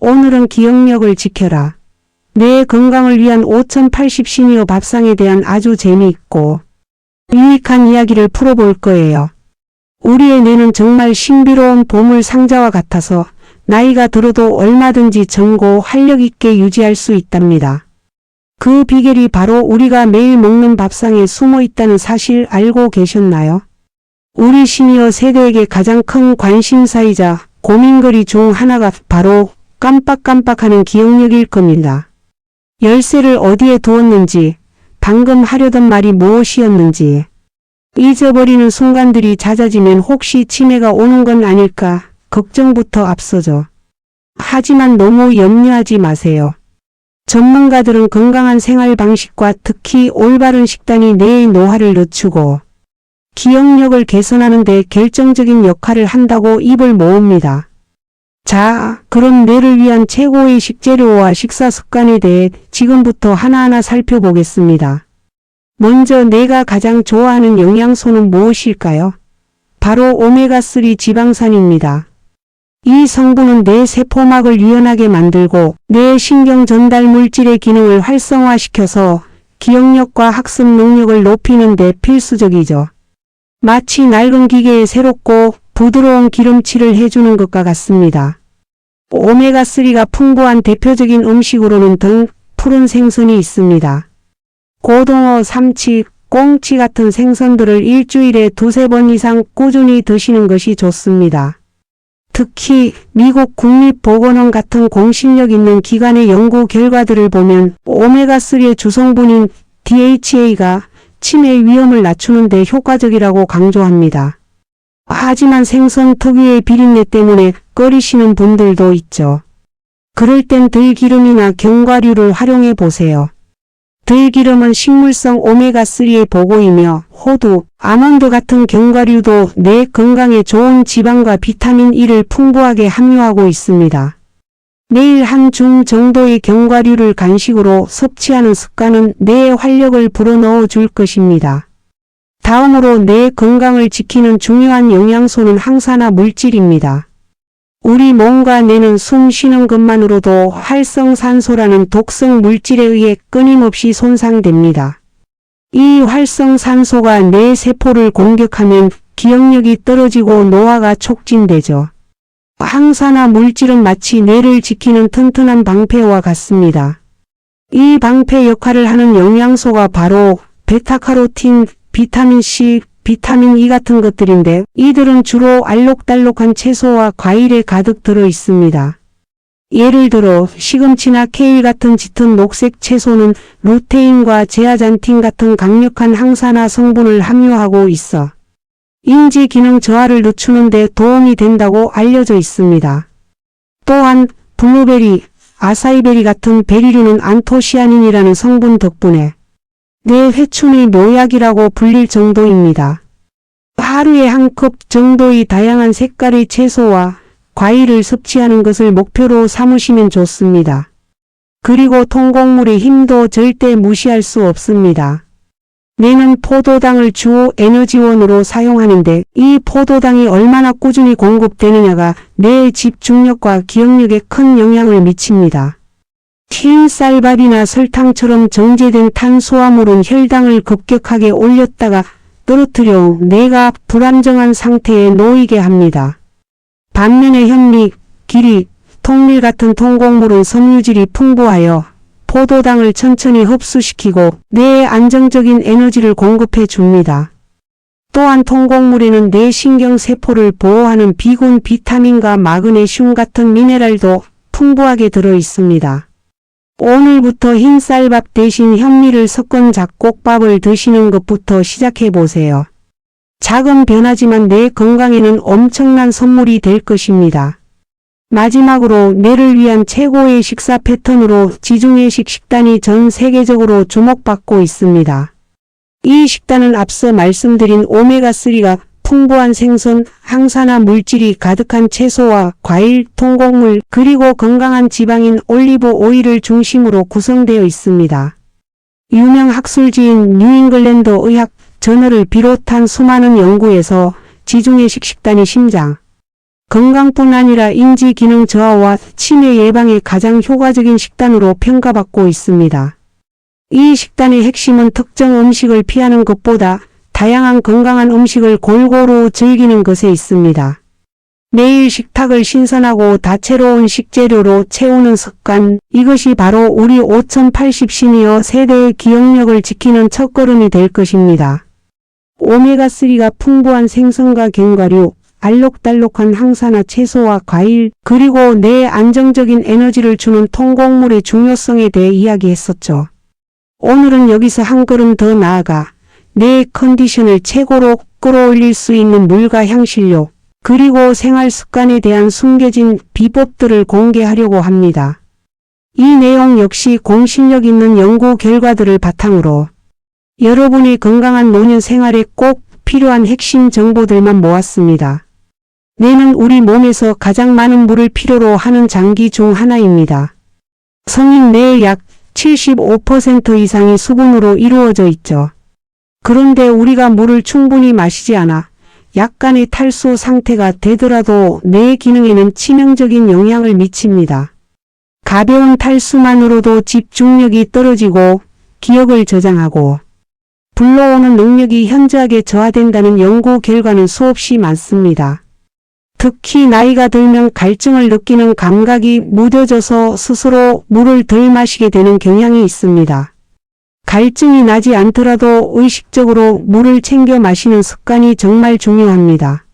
오늘은 기억력을 지켜라. 내 건강을 위한 5080 시니어 밥상에 대한 아주 재미있고 유익한 이야기를 풀어볼 거예요. 우리의 뇌는 정말 신비로운 보물 상자와 같아서 나이가 들어도 얼마든지 젊고 활력있게 유지할 수 있답니다. 그 비결이 바로 우리가 매일 먹는 밥상에 숨어 있다는 사실 알고 계셨나요? 우리 시니어 세대에게 가장 큰 관심사이자 고민거리 중 하나가 바로 깜빡깜빡하는 기억력일 겁니다. 열쇠를 어디에 두었는지, 방금 하려던 말이 무엇이었는지, 잊어버리는 순간들이 잦아지면 혹시 치매가 오는 건 아닐까 걱정부터 앞서죠. 하지만 너무 염려하지 마세요. 전문가들은 건강한 생활 방식과 특히 올바른 식단이 뇌의 노화를 늦추고 기억력을 개선하는 데 결정적인 역할을 한다고 입을 모읍니다. 자, 그럼 뇌를 위한 최고의 식재료와 식사 습관에 대해 지금부터 하나하나 살펴보겠습니다. 먼저 내가 가장 좋아하는 영양소는 무엇일까요? 바로 오메가3 지방산입니다. 이 성분은 뇌 세포막을 유연하게 만들고 뇌 신경 전달 물질의 기능을 활성화시켜서 기억력과 학습 능력을 높이는 데 필수적이죠. 마치 낡은 기계에 새롭고 부드러운 기름칠을 해주는 것과 같습니다. 오메가3가 풍부한 대표적인 음식으로는 등 푸른 생선이 있습니다. 고등어, 삼치, 꽁치 같은 생선들을 일주일에 2~3번 이상 꾸준히 드시는 것이 좋습니다. 특히 미국 국립보건원 같은 공신력 있는 기관의 연구 결과들을 보면 오메가3의 주성분인 DHA가 치매 위험을 낮추는 데 효과적이라고 강조합니다. 하지만 생선 특유의 비린내 때문에 꺼리시는 분들도 있죠. 그럴 땐 들기름이나 견과류를 활용해 보세요. 들기름은 식물성 오메가3의 보고이며 호두, 아몬드 같은 견과류도 뇌 건강에 좋은 지방과 비타민 E를 풍부하게 함유하고 있습니다. 매일 한 줌 정도의 견과류를 간식으로 섭취하는 습관은 뇌에 활력을 불어넣어 줄 것입니다. 다음으로 뇌 건강을 지키는 중요한 영양소는 항산화 물질입니다. 우리 몸과 뇌는 숨 쉬는 것만으로도 활성산소라는 독성 물질에 의해 끊임없이 손상됩니다. 이 활성산소가 뇌 세포를 공격하면 기억력이 떨어지고 노화가 촉진되죠. 항산화 물질은 마치 뇌를 지키는 튼튼한 방패와 같습니다. 이 방패 역할을 하는 영양소가 바로 베타카로틴, 비타민C, 비타민 E 같은 것들인데 이들은 주로 알록달록한 채소와 과일에 가득 들어 있습니다. 예를 들어 시금치나 케일 같은 짙은 녹색 채소는 루테인과 제아잔틴 같은 강력한 항산화 성분을 함유하고 있어 인지 기능 저하를 늦추는 데 도움이 된다고 알려져 있습니다. 또한 블루베리, 아사이베리 같은 베리류는 안토시아닌이라는 성분 덕분에 뇌 회춘의 묘약이라고 불릴 정도입니다. 하루에 한 컵 정도의 다양한 색깔의 채소와 과일을 섭취하는 것을 목표로 삼으시면 좋습니다. 그리고 통곡물의 힘도 절대 무시할 수 없습니다. 뇌는 포도당을 주 에너지원으로 사용하는데 이 포도당이 얼마나 꾸준히 공급되느냐가 뇌의 집중력과 기억력에 큰 영향을 미칩니다. 흰 쌀밥이나 설탕처럼 정제된 탄수화물은 혈당을 급격하게 올렸다가 떨어뜨려 뇌가 불안정한 상태에 놓이게 합니다. 반면에 현미, 기리, 통밀 같은 통곡물은 섬유질이 풍부하여 포도당을 천천히 흡수시키고 뇌에 안정적인 에너지를 공급해 줍니다. 또한 통곡물에는 뇌 신경세포를 보호하는 비군 비타민과 마그네슘 같은 미네랄도 풍부하게 들어 있습니다. 오늘부터 흰 쌀밥 대신 현미를 섞은 잡곡밥을 드시는 것부터 시작해 보세요. 작은 변화지만 뇌 건강에는 엄청난 선물이 될 것입니다. 마지막으로 뇌를 위한 최고의 식사 패턴으로 지중해식 식단이 전 세계적으로 주목받고 있습니다. 이 식단은 앞서 말씀드린 오메가3가 풍부한 생선, 항산화 물질이 가득한 채소와 과일, 통곡물, 그리고 건강한 지방인 올리브 오일을 중심으로 구성되어 있습니다. 유명 학술지인 뉴잉글랜드 의학 저널을 비롯한 수많은 연구에서 지중해식 식단이 심장, 건강뿐 아니라 인지 기능 저하와 치매 예방에 가장 효과적인 식단으로 평가받고 있습니다. 이 식단의 핵심은 특정 음식을 피하는 것보다 다양한 건강한 음식을 골고루 즐기는 것에 있습니다. 매일 식탁을 신선하고 다채로운 식재료로 채우는 습관, 이것이 바로 우리 5080 시니어 세대의 기억력을 지키는 첫걸음이 될 것입니다. 오메가3가 풍부한 생선과 견과류, 알록달록한 항산화 채소와 과일, 그리고 뇌에 안정적인 에너지를 주는 통곡물의 중요성에 대해 이야기했었죠. 오늘은 여기서 한 걸음 더 나아가 뇌의 컨디션을 최고로 끌어올릴 수 있는 물과 향신료, 그리고 생활 습관에 대한 숨겨진 비법들을 공개하려고 합니다. 이 내용 역시 공신력 있는 연구 결과들을 바탕으로 여러분의 건강한 노년 생활에 꼭 필요한 핵심 정보들만 모았습니다. 뇌는 우리 몸에서 가장 많은 물을 필요로 하는 장기 중 하나입니다. 성인 뇌의 약 75% 이상이 수분으로 이루어져 있죠. 그런데 우리가 물을 충분히 마시지 않아 약간의 탈수 상태가 되더라도 뇌 기능에는 치명적인 영향을 미칩니다. 가벼운 탈수만으로도 집중력이 떨어지고 기억을 저장하고 불러오는 능력이 현저하게 저하된다는 연구 결과는 수없이 많습니다. 특히 나이가 들면 갈증을 느끼는 감각이 무뎌져서 스스로 물을 덜 마시게 되는 경향이 있습니다. 갈증이 나지 않더라도 의식적으로 물을 챙겨 마시는 습관이 정말 중요합니다.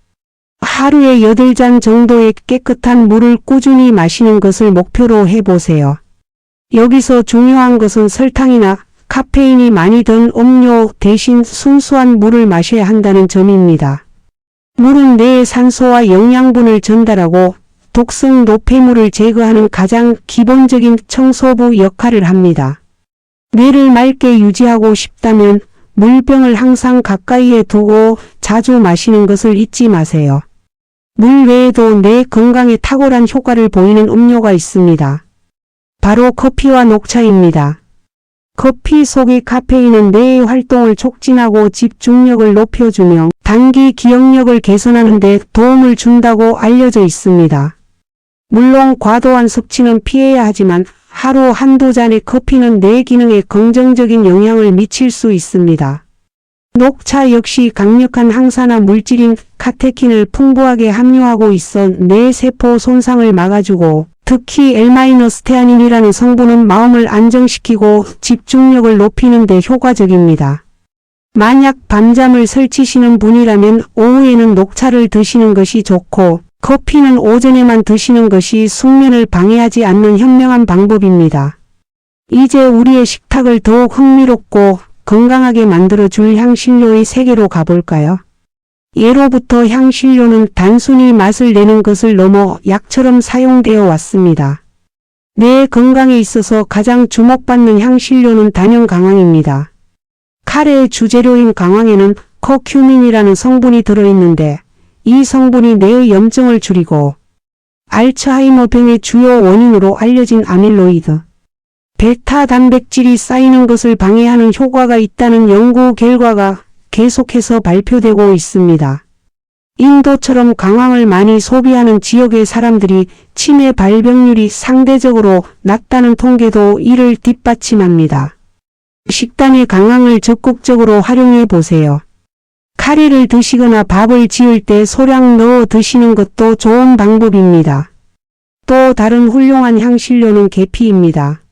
하루에 8잔 정도의 깨끗한 물을 꾸준히 마시는 것을 목표로 해보세요. 여기서 중요한 것은 설탕이나 카페인이 많이 든 음료 대신 순수한 물을 마셔야 한다는 점입니다. 물은 뇌에 산소와 영양분을 전달하고 독성 노폐물을 제거하는 가장 기본적인 청소부 역할을 합니다. 뇌를 맑게 유지하고 싶다면 물병을 항상 가까이에 두고 자주 마시는 것을 잊지 마세요. 물 외에도 뇌 건강에 탁월한 효과를 보이는 음료가 있습니다. 바로 커피와 녹차입니다. 커피 속의 카페인은 뇌의 활동을 촉진하고 집중력을 높여주며 단기 기억력을 개선하는 데 도움을 준다고 알려져 있습니다. 물론 과도한 섭취는 피해야 하지만 하루 한두 잔의 커피는 뇌 기능에 긍정적인 영향을 미칠 수 있습니다. 녹차 역시 강력한 항산화 물질인 카테킨을 풍부하게 함유하고 있어 뇌 세포 손상을 막아주고 특히 L-스테아닌이라는 성분은 마음을 안정시키고 집중력을 높이는 데 효과적입니다. 만약 밤잠을 설치시는 분이라면 오후에는 녹차를 드시는 것이 좋고 커피는 오전에만 드시는 것이 숙면을 방해하지 않는 현명한 방법입니다. 이제 우리의 식탁을 더욱 흥미롭고 건강하게 만들어줄 향신료의 세계로 가볼까요? 예로부터 향신료는 단순히 맛을 내는 것을 넘어 약처럼 사용되어 왔습니다. 뇌 건강에 있어서 가장 주목받는 향신료는 단연 강황입니다. 카레의 주재료인 강황에는 커큐민이라는 성분이 들어있는데 이 성분이 뇌의 염증을 줄이고 알츠하이머병의 주요 원인으로 알려진 아밀로이드, 베타 단백질이 쌓이는 것을 방해하는 효과가 있다는 연구 결과가 계속해서 발표되고 있습니다. 인도처럼 강황을 많이 소비하는 지역의 사람들이 치매 발병률이 상대적으로 낮다는 통계도 이를 뒷받침합니다. 식단에 강황을 적극적으로 활용해 보세요. 카레를 드시거나 밥을 지을 때 소량 넣어 드시는 것도 좋은 방법입니다. 또 다른 훌륭한 향신료는 계피입니다.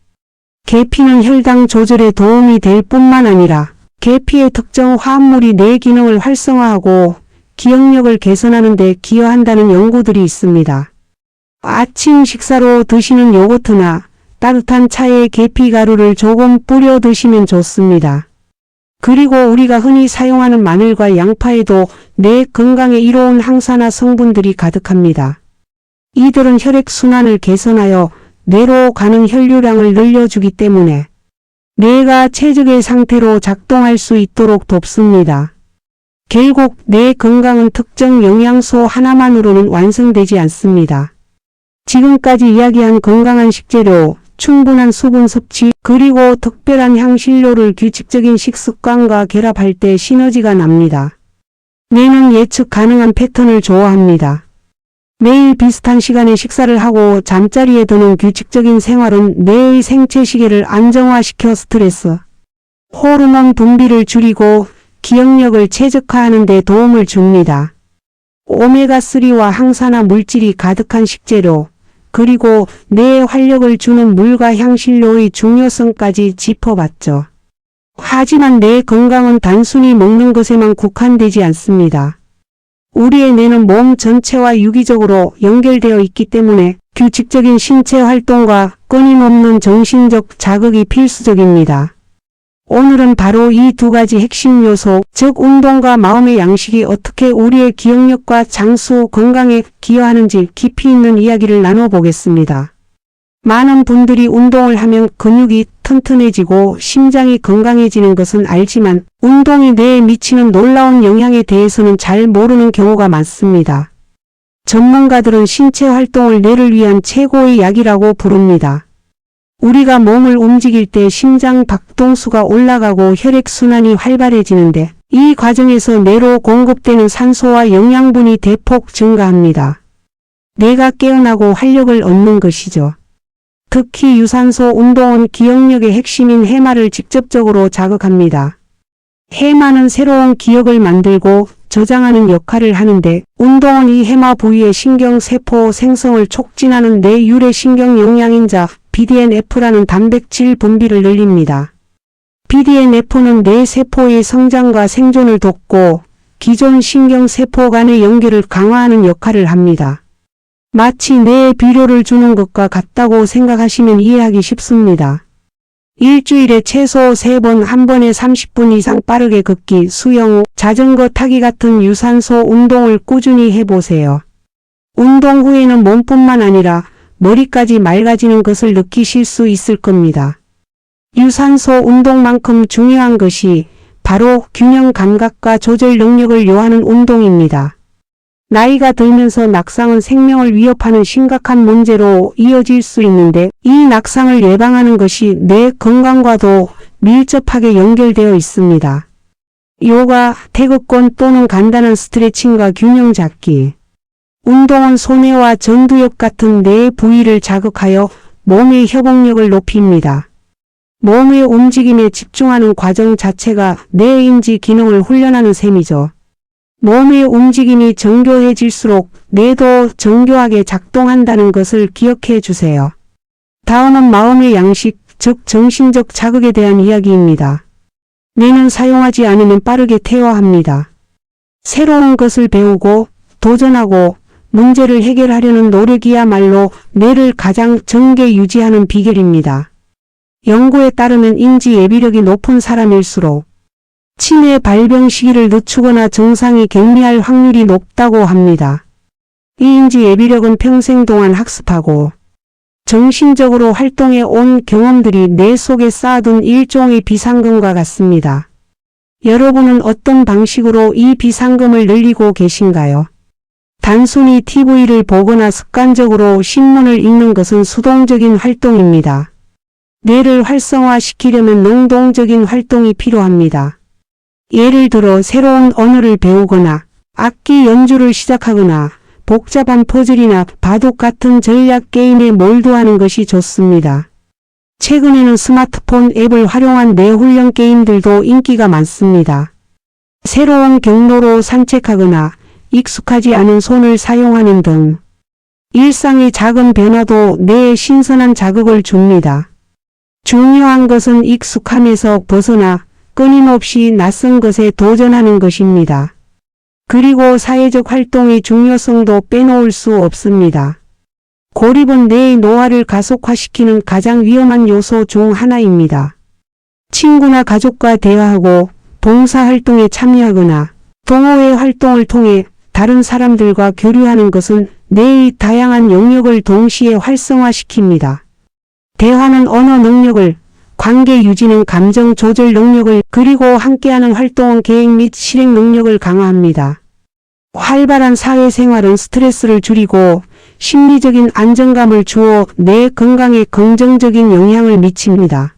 계피는 혈당 조절에 도움이 될 뿐만 아니라 계피의 특정 화합물이 뇌 기능을 활성화하고 기억력을 개선하는 데 기여한다는 연구들이 있습니다. 아침 식사로 드시는 요거트나 따뜻한 차에 계피 가루를 조금 뿌려 드시면 좋습니다. 그리고 우리가 흔히 사용하는 마늘과 양파에도 뇌 건강에 이로운 항산화 성분들이 가득합니다. 이들은 혈액순환을 개선하여 뇌로 가는 혈류량을 늘려주기 때문에 뇌가 최적의 상태로 작동할 수 있도록 돕습니다. 결국 뇌 건강은 특정 영양소 하나만으로는 완성되지 않습니다. 지금까지 이야기한 건강한 식재료, 충분한 수분 섭취, 그리고 특별한 향신료를 규칙적인 식습관과 결합할 때 시너지가 납니다. 뇌는 예측 가능한 패턴을 좋아합니다. 매일 비슷한 시간에 식사를 하고 잠자리에 드는 규칙적인 생활은 뇌의 생체 시계를 안정화시켜 스트레스, 호르몬 분비를 줄이고 기억력을 최적화하는 데 도움을 줍니다. 오메가3와 항산화 물질이 가득한 식재료, 그리고 뇌에 활력을 주는 물과 향신료의 중요성까지 짚어봤죠. 하지만 뇌 건강은 단순히 먹는 것에만 국한되지 않습니다. 우리의 뇌는 몸 전체와 유기적으로 연결되어 있기 때문에 규칙적인 신체 활동과 끊임없는 정신적 자극이 필수적입니다. 오늘은 바로 이 두 가지 핵심 요소, 즉 운동과 마음의 양식이 어떻게 우리의 기억력과 장수 건강에 기여하는지 깊이 있는 이야기를 나눠보겠습니다. 많은 분들이 운동을 하면 근육이 튼튼해지고 심장이 건강해지는 것은 알지만 운동이 뇌에 미치는 놀라운 영향에 대해서는 잘 모르는 경우가 많습니다. 전문가들은 신체 활동을 뇌를 위한 최고의 약이라고 부릅니다. 우리가 몸을 움직일 때 심장 박동수가 올라가고 혈액순환이 활발해지는데 이 과정에서 뇌로 공급되는 산소와 영양분이 대폭 증가합니다. 뇌가 깨어나고 활력을 얻는 것이죠. 특히 유산소 운동은 기억력의 핵심인 해마를 직접적으로 자극합니다. 해마는 새로운 기억을 만들고 저장하는 역할을 하는데 운동은 이 해마 부위의 신경세포 생성을 촉진하는 뇌유래신경 영양인자 BDNF라는 단백질 분비를 늘립니다. BDNF는 뇌세포의 성장과 생존을 돕고 기존 신경세포 간의 연결을 강화하는 역할을 합니다. 마치 뇌에 비료를 주는 것과 같다고 생각하시면 이해하기 쉽습니다. 일주일에 최소 3번, 한 번에 30분 이상 빠르게 걷기, 수영, 자전거 타기 같은 유산소 운동을 꾸준히 해보세요. 운동 후에는 몸뿐만 아니라 머리까지 맑아지는 것을 느끼실 수 있을 겁니다. 유산소 운동만큼 중요한 것이 바로 균형 감각과 조절 능력을 요하는 운동입니다. 나이가 들면서 낙상은 생명을 위협하는 심각한 문제로 이어질 수 있는데 이 낙상을 예방하는 것이 뇌 건강과도 밀접하게 연결되어 있습니다. 요가, 태극권 또는 간단한 스트레칭과 균형 잡기. 운동은 소뇌와 전두엽 같은 뇌 부위를 자극하여 몸의 협응력을 높입니다. 몸의 움직임에 집중하는 과정 자체가 뇌인지 기능을 훈련하는 셈이죠. 몸의 움직임이 정교해질수록 뇌도 정교하게 작동한다는 것을 기억해 주세요. 다음은 마음의 양식, 즉 정신적 자극에 대한 이야기입니다. 뇌는 사용하지 않으면 빠르게 퇴화합니다. 새로운 것을 배우고 도전하고 문제를 해결하려는 노력이야말로 뇌를 가장 정계 유지하는 비결입니다. 연구에 따르면 인지 예비력이 높은 사람일수록 치매 발병 시기를 늦추거나 증상이 격리할 확률이 높다고 합니다. 이 인지 예비력은 평생 동안 학습하고 정신적으로 활동해 온 경험들이 뇌 속에 쌓아둔 일종의 비상금과 같습니다. 여러분은 어떤 방식으로 이 비상금을 늘리고 계신가요? 단순히 TV를 보거나 습관적으로 신문을 읽는 것은 수동적인 활동입니다. 뇌를 활성화시키려면 능동적인 활동이 필요합니다. 예를 들어 새로운 언어를 배우거나 악기 연주를 시작하거나 복잡한 퍼즐이나 바둑 같은 전략 게임에 몰두하는 것이 좋습니다. 최근에는 스마트폰 앱을 활용한 뇌훈련 게임들도 인기가 많습니다. 새로운 경로로 산책하거나 익숙하지 않은 손을 사용하는 등 일상의 작은 변화도 뇌에 신선한 자극을 줍니다. 중요한 것은 익숙함에서 벗어나 끊임없이 낯선 것에 도전하는 것입니다. 그리고 사회적 활동의 중요성도 빼놓을 수 없습니다. 고립은 뇌의 노화를 가속화시키는 가장 위험한 요소 중 하나입니다. 친구나 가족과 대화하고 봉사활동에 참여하거나 동호회 활동을 통해 다른 사람들과 교류하는 것은 뇌의 다양한 영역을 동시에 활성화시킵니다. 대화는 언어 능력을, 관계 유지는 감정 조절 능력을, 그리고 함께하는 활동은 계획 및 실행 능력을 강화합니다. 활발한 사회생활은 스트레스를 줄이고 심리적인 안정감을 주어 뇌 건강에 긍정적인 영향을 미칩니다.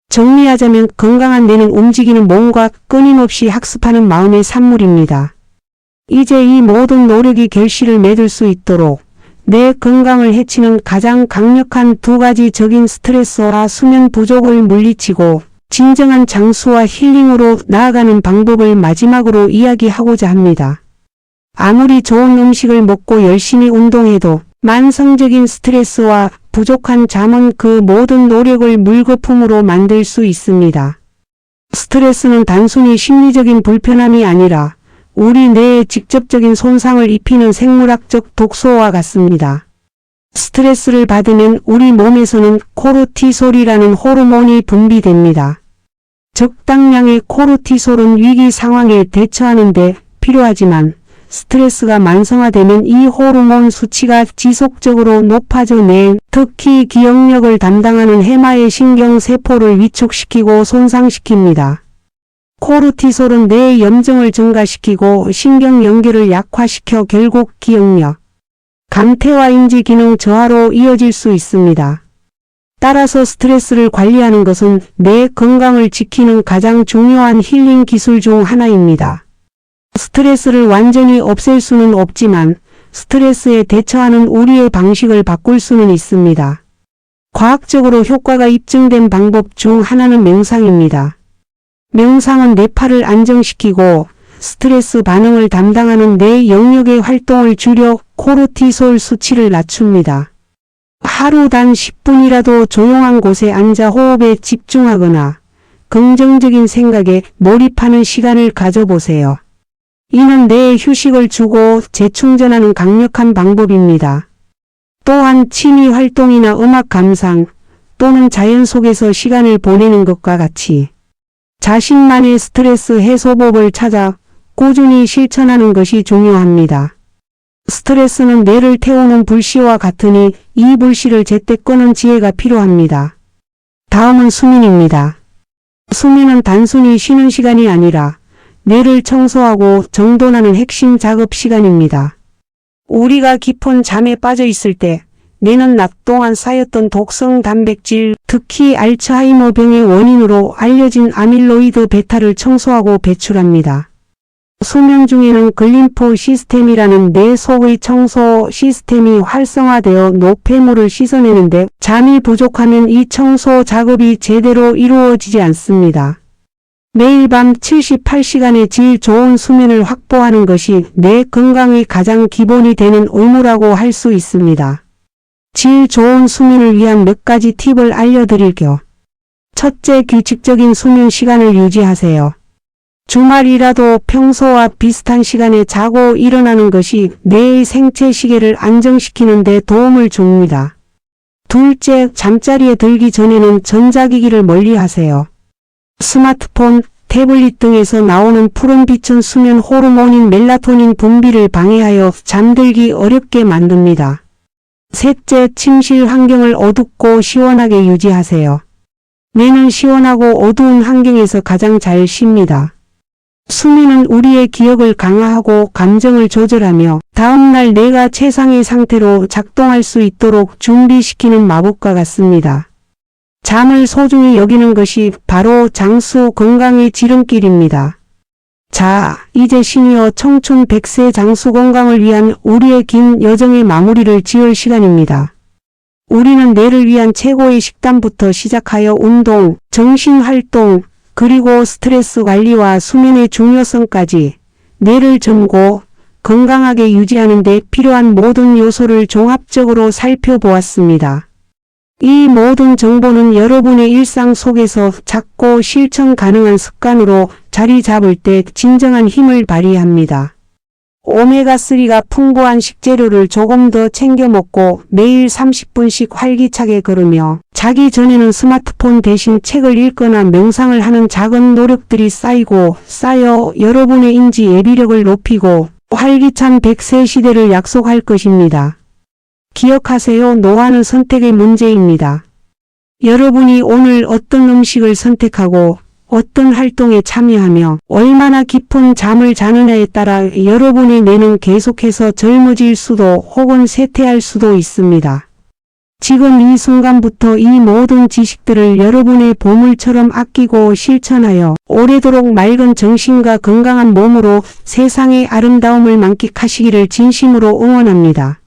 정리하자면 건강한 뇌는 움직이는 몸과 끊임없이 학습하는 마음의 산물입니다. 이제 이 모든 노력이 결실을 맺을 수 있도록 내 건강을 해치는 가장 강력한 두 가지 적인 스트레스와 수면 부족을 물리치고 진정한 장수와 힐링으로 나아가는 방법을 마지막으로 이야기하고자 합니다. 아무리 좋은 음식을 먹고 열심히 운동해도 만성적인 스트레스와 부족한 잠은 그 모든 노력을 물거품으로 만들 수 있습니다. 스트레스는 단순히 심리적인 불편함이 아니라 우리 뇌에 직접적인 손상을 입히는 생물학적 독소와 같습니다. 스트레스를 받으면 우리 몸에서는 코르티솔이라는 호르몬이 분비됩니다. 적당량의 코르티솔은 위기 상황에 대처하는 데 필요하지만 스트레스가 만성화되면 이 호르몬 수치가 지속적으로 높아져 뇌, 특히 기억력을 담당하는 해마의 신경세포를 위축시키고 손상시킵니다. 코르티솔은 뇌의 염증을 증가시키고 신경 연결을 약화시켜 결국 기억력, 감퇴와 인지 기능 저하로 이어질 수 있습니다. 따라서 스트레스를 관리하는 것은 뇌 건강을 지키는 가장 중요한 힐링 기술 중 하나입니다. 스트레스를 완전히 없앨 수는 없지만 스트레스에 대처하는 우리의 방식을 바꿀 수는 있습니다. 과학적으로 효과가 입증된 방법 중 하나는 명상입니다. 명상은 뇌파를 안정시키고 스트레스 반응을 담당하는 뇌 영역의 활동을 줄여 코르티솔 수치를 낮춥니다. 하루 단 10분이라도 조용한 곳에 앉아 호흡에 집중하거나 긍정적인 생각에 몰입하는 시간을 가져보세요. 이는 뇌에 휴식을 주고 재충전하는 강력한 방법입니다. 또한 취미 활동이나 음악 감상 또는 자연 속에서 시간을 보내는 것과 같이 자신만의 스트레스 해소법을 찾아 꾸준히 실천하는 것이 중요합니다. 스트레스는 뇌를 태우는 불씨와 같으니 이 불씨를 제때 끄는 지혜가 필요합니다. 다음은 수면입니다. 수면은 단순히 쉬는 시간이 아니라 뇌를 청소하고 정돈하는 핵심 작업 시간입니다. 우리가 깊은 잠에 빠져 있을 때 뇌는 낮 동안 쌓였던 독성 단백질, 특히 알츠하이머병의 원인으로 알려진 아밀로이드 베타를 청소하고 배출합니다. 수면 중에는 글림프 시스템이라는 뇌 속의 청소 시스템이 활성화되어 노폐물을 씻어내는데 잠이 부족하면 이 청소 작업이 제대로 이루어지지 않습니다. 매일 밤 78시간의 질 좋은 수면을 확보하는 것이 뇌 건강의 가장 기본이 되는 의무라고 할 수 있습니다. 질 좋은 수면을 위한 몇 가지 팁을 알려드릴게요. 첫째, 규칙적인 수면 시간을 유지하세요. 주말이라도 평소와 비슷한 시간에 자고 일어나는 것이 뇌의 생체 시계를 안정시키는 데 도움을 줍니다. 둘째, 잠자리에 들기 전에는 전자기기를 멀리하세요. 스마트폰, 태블릿 등에서 나오는 푸른 빛은 수면 호르몬인 멜라토닌 분비를 방해하여 잠들기 어렵게 만듭니다. 셋째, 침실 환경을 어둡고 시원하게 유지하세요. 뇌는 시원하고 어두운 환경에서 가장 잘 쉽니다. 수면은 우리의 기억을 강화하고 감정을 조절하며 다음날 뇌가 최상의 상태로 작동할 수 있도록 준비시키는 마법과 같습니다. 잠을 소중히 여기는 것이 바로 장수 건강의 지름길입니다. 자, 이제 시니어 청춘 100세 장수 건강을 위한 우리의 긴 여정의 마무리를 지을 시간입니다. 우리는 뇌를 위한 최고의 식단부터 시작하여 운동, 정신활동, 그리고 스트레스 관리와 수면의 중요성까지 뇌를 젊고 건강하게 유지하는 데 필요한 모든 요소를 종합적으로 살펴보았습니다. 이 모든 정보는 여러분의 일상 속에서 작고 실천 가능한 습관으로 자리 잡을 때 진정한 힘을 발휘합니다. 오메가3가 풍부한 식재료를 조금 더 챙겨 먹고 매일 30분씩 활기차게 걸으며 자기 전에는 스마트폰 대신 책을 읽거나 명상을 하는 작은 노력들이 쌓여 여러분의 인지 예비력을 높이고 활기찬 100세 시대를 약속할 것입니다. 기억하세요. 노화는 선택의 문제입니다. 여러분이 오늘 어떤 음식을 선택하고 어떤 활동에 참여하며 얼마나 깊은 잠을 자느냐에 따라 여러분의 뇌는 계속해서 젊어질 수도 혹은 쇠퇴할 수도 있습니다. 지금 이 순간부터 이 모든 지식들을 여러분의 보물처럼 아끼고 실천하여 오래도록 맑은 정신과 건강한 몸으로 세상의 아름다움을 만끽하시기를 진심으로 응원합니다.